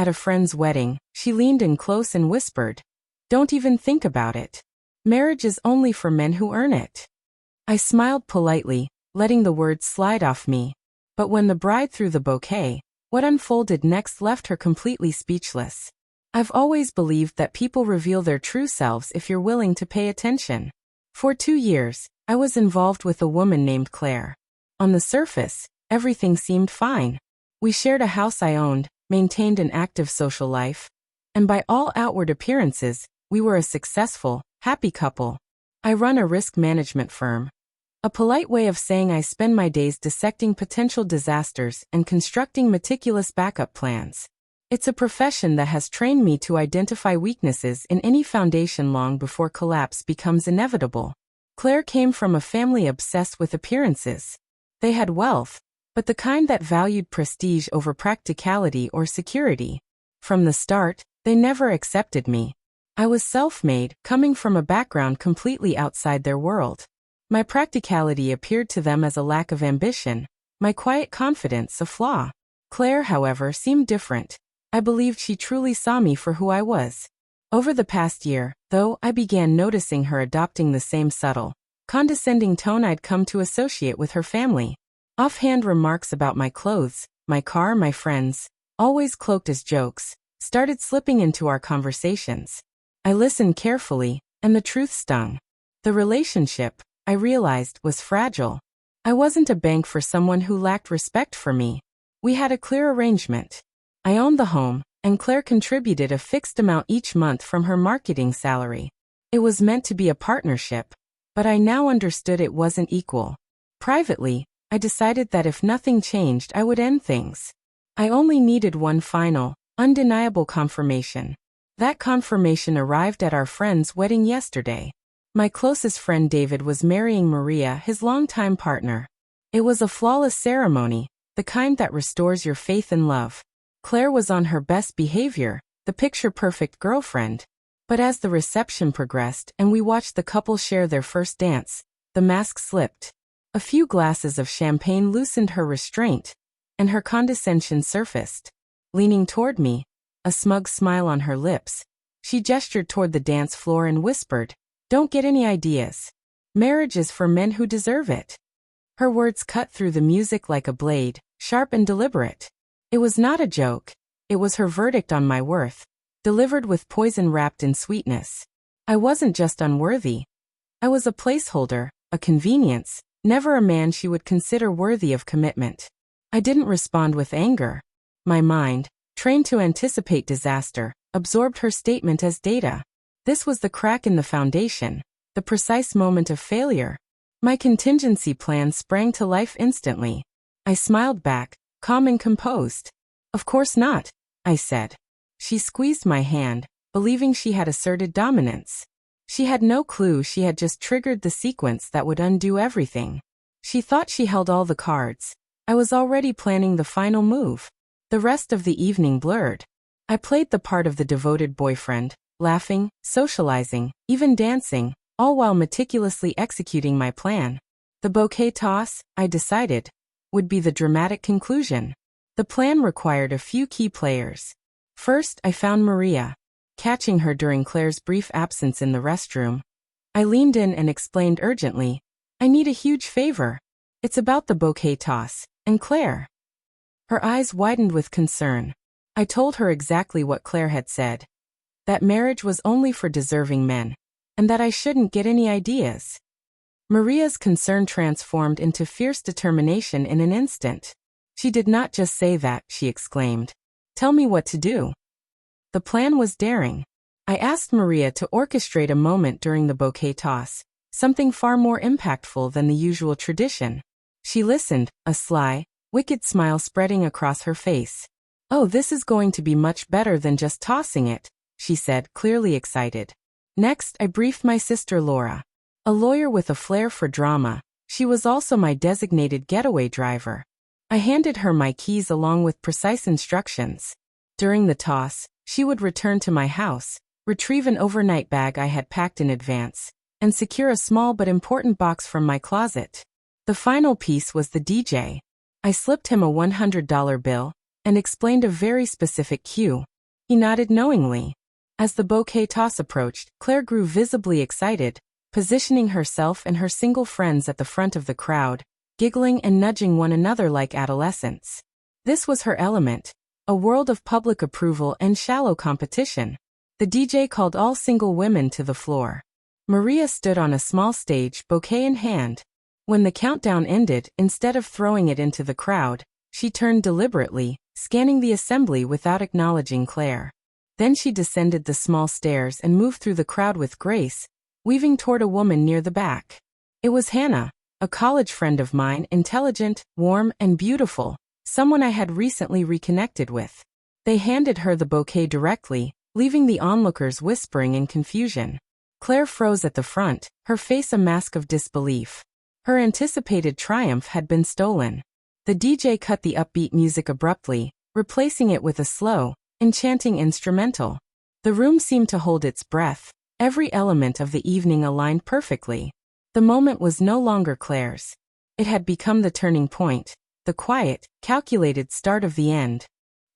At a friend's wedding, she leaned in close and whispered, "Don't even think about it. Marriage is only for men who earn it." I smiled politely, letting the words slide off me. But when the bride threw the bouquet, what unfolded next left her completely speechless. I've always believed that people reveal their true selves if you're willing to pay attention. For 2 years, I was involved with a woman named Claire. On the surface, everything seemed fine. We shared a house I owned, maintained an active social life, and by all outward appearances, we were a successful, happy couple. I run a risk management firm. A polite way of saying I spend my days dissecting potential disasters and constructing meticulous backup plans. It's a profession that has trained me to identify weaknesses in any foundation long before collapse becomes inevitable. Claire came from a family obsessed with appearances. They had wealth, but the kind that valued prestige over practicality or security. From the start, they never accepted me. I was self-made, coming from a background completely outside their world. My practicality appeared to them as a lack of ambition, my quiet confidence a flaw. Claire, however, seemed different. I believed she truly saw me for who I was. Over the past year, though, I began noticing her adopting the same subtle, condescending tone I'd come to associate with her family. Offhand remarks about my clothes, my car, my friends, always cloaked as jokes, started slipping into our conversations. I listened carefully, and the truth stung. The relationship, I realized, was fragile. I wasn't a bank for someone who lacked respect for me. We had a clear arrangement. I owned the home, and Claire contributed a fixed amount each month from her marketing salary. It was meant to be a partnership, but I now understood it wasn't equal. Privately, I decided that if nothing changed, I would end things. I only needed one final, undeniable confirmation. That confirmation arrived at our friend's wedding yesterday. My closest friend David was marrying Maria, his longtime partner. It was a flawless ceremony, the kind that restores your faith in love. Claire was on her best behavior, the picture-perfect girlfriend. But as the reception progressed and we watched the couple share their first dance, the mask slipped. A few glasses of champagne loosened her restraint, and her condescension surfaced. Leaning toward me, a smug smile on her lips, she gestured toward the dance floor and whispered, "Don't get any ideas. Marriage is for men who deserve it." Her words cut through the music like a blade, sharp and deliberate. It was not a joke. It was her verdict on my worth, delivered with poison wrapped in sweetness. I wasn't just unworthy. I was a placeholder, a convenience, never a man she would consider worthy of commitment. I didn't respond with anger. My mind, trained to anticipate disaster, absorbed her statement as data. This was the crack in the foundation, the precise moment of failure. My contingency plan sprang to life instantly. I smiled back, calm and composed. "Of course not," I said. She squeezed my hand, believing she had asserted dominance. She had no clue she had just triggered the sequence that would undo everything. She thought she held all the cards. I was already planning the final move. The rest of the evening blurred. I played the part of the devoted boyfriend, laughing, socializing, even dancing, all while meticulously executing my plan. The bouquet toss, I decided, would be the dramatic conclusion. The plan required a few key players. First, I found Maria. Catching her during Claire's brief absence in the restroom, I leaned in and explained urgently, "I need a huge favor. It's about the bouquet toss, and Claire." Her eyes widened with concern. I told her exactly what Claire had said. That marriage was only for deserving men, and that I shouldn't get any ideas. Maria's concern transformed into fierce determination in an instant. "She did not just say that," she exclaimed. "Tell me what to do." The plan was daring. I asked Maria to orchestrate a moment during the bouquet toss, something far more impactful than the usual tradition. She listened, a sly, wicked smile spreading across her face. "Oh, this is going to be much better than just tossing it," she said, clearly excited. Next, I briefed my sister Laura. A lawyer with a flair for drama, she was also my designated getaway driver. I handed her my keys along with precise instructions. During the toss, she would return to my house, retrieve an overnight bag I had packed in advance, and secure a small but important box from my closet. The final piece was the DJ. I slipped him a $100 bill and explained a very specific cue. He nodded knowingly. As the bouquet toss approached, Claire grew visibly excited, positioning herself and her single friends at the front of the crowd, giggling and nudging one another like adolescents. This was her element, a world of public approval and shallow competition. The DJ called all single women to the floor. Maria stood on a small stage, bouquet in hand. When the countdown ended, instead of throwing it into the crowd, she turned deliberately, scanning the assembly without acknowledging Claire. Then she descended the small stairs and moved through the crowd with grace, weaving toward a woman near the back. It was Hannah, a college friend of mine, intelligent, warm, and beautiful, someone I had recently reconnected with. They handed her the bouquet directly, leaving the onlookers whispering in confusion. Claire froze at the front, her face a mask of disbelief. Her anticipated triumph had been stolen. The DJ cut the upbeat music abruptly, replacing it with a slow, enchanting instrumental. The room seemed to hold its breath, every element of the evening aligned perfectly. The moment was no longer Claire's. It had become the turning point, the quiet, calculated start of the end.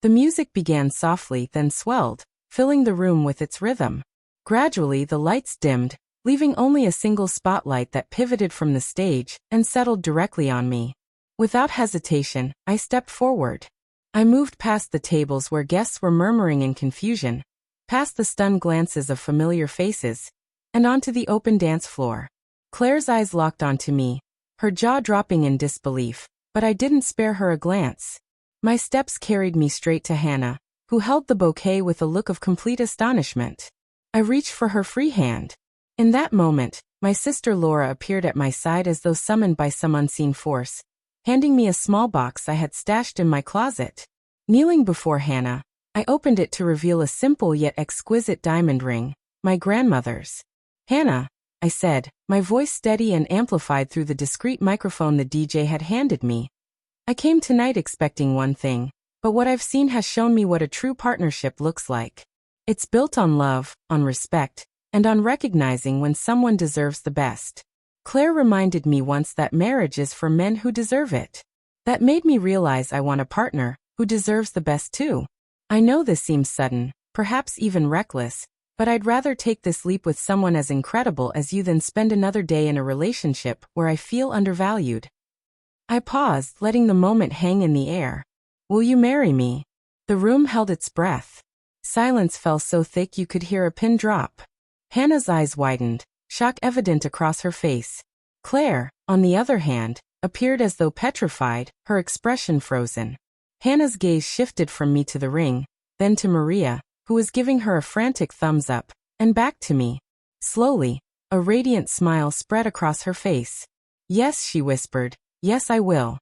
The music began softly, then swelled, filling the room with its rhythm. Gradually the lights dimmed, leaving only a single spotlight that pivoted from the stage and settled directly on me. Without hesitation, I stepped forward. I moved past the tables where guests were murmuring in confusion, past the stunned glances of familiar faces, and onto the open dance floor. Claire's eyes locked onto me, her jaw dropping in disbelief, but I didn't spare her a glance. My steps carried me straight to Hannah, who held the bouquet with a look of complete astonishment. I reached for her free hand. In that moment, my sister Laura appeared at my side as though summoned by some unseen force, handing me a small box I had stashed in my closet. Kneeling before Hannah, I opened it to reveal a simple yet exquisite diamond ring, my grandmother's. "Hannah," I said, my voice steady and amplified through the discreet microphone the DJ had handed me. "I came tonight expecting one thing, but what I've seen has shown me what a true partnership looks like. It's built on love, on respect, and on recognizing when someone deserves the best. Claire reminded me once that marriage is for men who deserve it. That made me realize I want a partner who deserves the best too. I know this seems sudden, perhaps even reckless, but I'd rather take this leap with someone as incredible as you than spend another day in a relationship where I feel undervalued." I paused, letting the moment hang in the air. "Will you marry me?" The room held its breath. Silence fell so thick you could hear a pin drop. Hannah's eyes widened, shock evident across her face. Claire, on the other hand, appeared as though petrified, her expression frozen. Hannah's gaze shifted from me to the ring, then to Maria, who was giving her a frantic thumbs up, and back to me. Slowly, a radiant smile spread across her face. "Yes," she whispered, "yes, I will."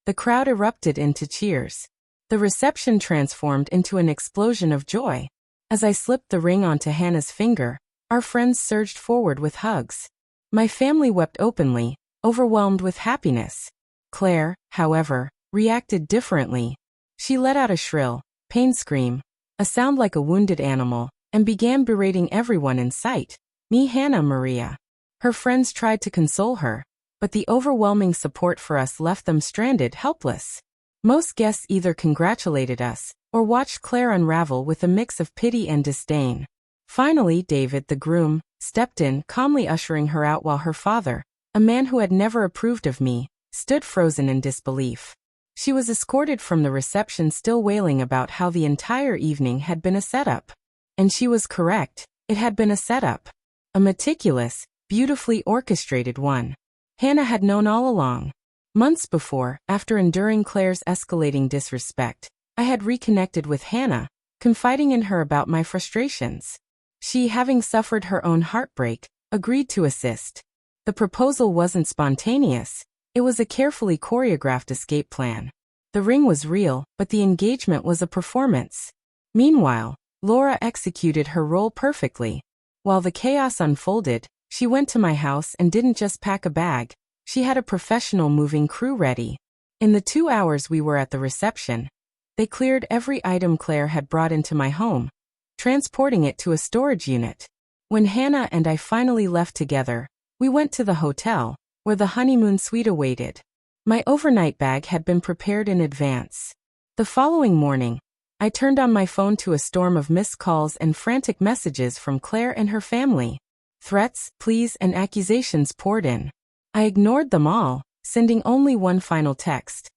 The crowd erupted into cheers. The reception transformed into an explosion of joy. As I slipped the ring onto Hannah's finger, our friends surged forward with hugs. My family wept openly, overwhelmed with happiness. Claire, however, reacted differently. She let out a shrill, pain scream, a sound like a wounded animal, and began berating everyone in sight. Me, Hannah, Maria. Her friends tried to console her, but the overwhelming support for us left them stranded, helpless. Most guests either congratulated us, or watched Claire unravel with a mix of pity and disdain. Finally, David, the groom, stepped in, calmly ushering her out while her father, a man who had never approved of me, stood frozen in disbelief. She was escorted from the reception still wailing about how the entire evening had been a setup. And she was correct, it had been a setup. A meticulous, beautifully orchestrated one. Hannah had known all along. Months before, after enduring Claire's escalating disrespect, I had reconnected with Hannah, confiding in her about my frustrations. She, having suffered her own heartbreak, agreed to assist. The proposal wasn't spontaneous, it was a carefully choreographed escape plan. The ring was real, but the engagement was a performance. Meanwhile, Laura executed her role perfectly. While the chaos unfolded, she went to my house and didn't just pack a bag, she had a professional moving crew ready. In the 2 hours we were at the reception, they cleared every item Claire had brought into my home, transporting it to a storage unit. When Hannah and I finally left together, we went to the hotel, where the honeymoon suite awaited. My overnight bag had been prepared in advance. The following morning, I turned on my phone to a storm of missed calls and frantic messages from Claire and her family. Threats, pleas, and accusations poured in. I ignored them all, sending only one final text.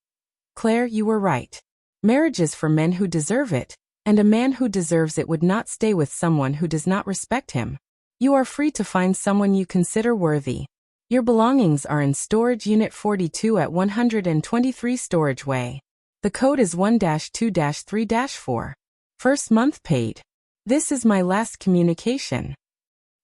Claire, you were right. Marriage is for men who deserve it, and a man who deserves it would not stay with someone who does not respect him. You are free to find someone you consider worthy. Your belongings are in Storage Unit 42 at 123 Storage Way. The code is 1-2-3-4. First month paid. This is my last communication.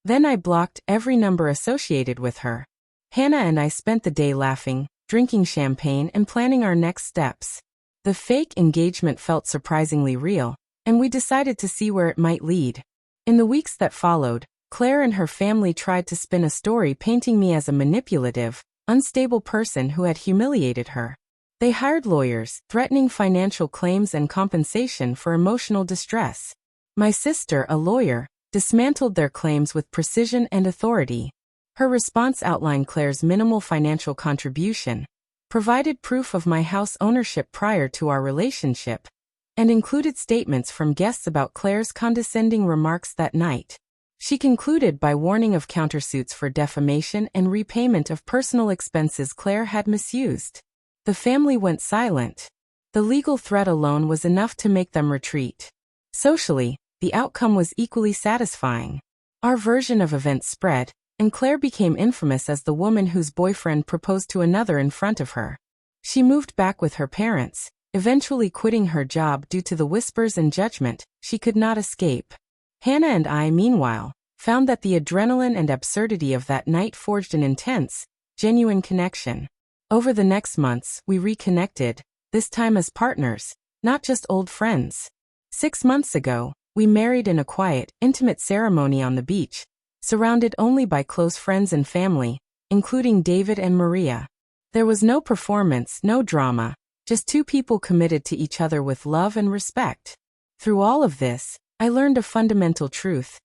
Then I blocked every number associated with her. Hannah and I spent the day laughing, drinking champagne, and planning our next steps. The fake engagement felt surprisingly real, and we decided to see where it might lead. In the weeks that followed, Claire and her family tried to spin a story painting me as a manipulative, unstable person who had humiliated her. They hired lawyers, threatening financial claims and compensation for emotional distress. My sister, a lawyer, dismantled their claims with precision and authority. Her response outlined Claire's minimal financial contribution, provided proof of my house ownership prior to our relationship, and included statements from guests about Claire's condescending remarks that night. She concluded by warning of countersuits for defamation and repayment of personal expenses Claire had misused. The family went silent. The legal threat alone was enough to make them retreat. Socially, the outcome was equally satisfying. Our version of events spread, and Claire became infamous as the woman whose boyfriend proposed to another in front of her. She moved back with her parents, eventually quitting her job due to the whispers and judgment she could not escape. Hannah and I, meanwhile, found that the adrenaline and absurdity of that night forged an intense, genuine connection. Over the next months, we reconnected, this time as partners, not just old friends. 6 months ago, we married in a quiet, intimate ceremony on the beach, surrounded only by close friends and family, including David and Maria. There was no performance, no drama, just two people committed to each other with love and respect. Through all of this, I learned a fundamental truth.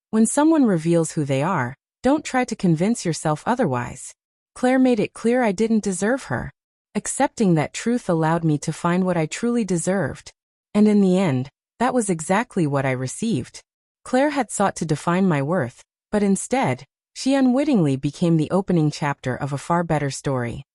When someone reveals who they are, don't try to convince yourself otherwise. Claire made it clear I didn't deserve her. Accepting that truth allowed me to find what I truly deserved. And in the end, that was exactly what I received. Claire had sought to define my worth, but instead, she unwittingly became the opening chapter of a far better story.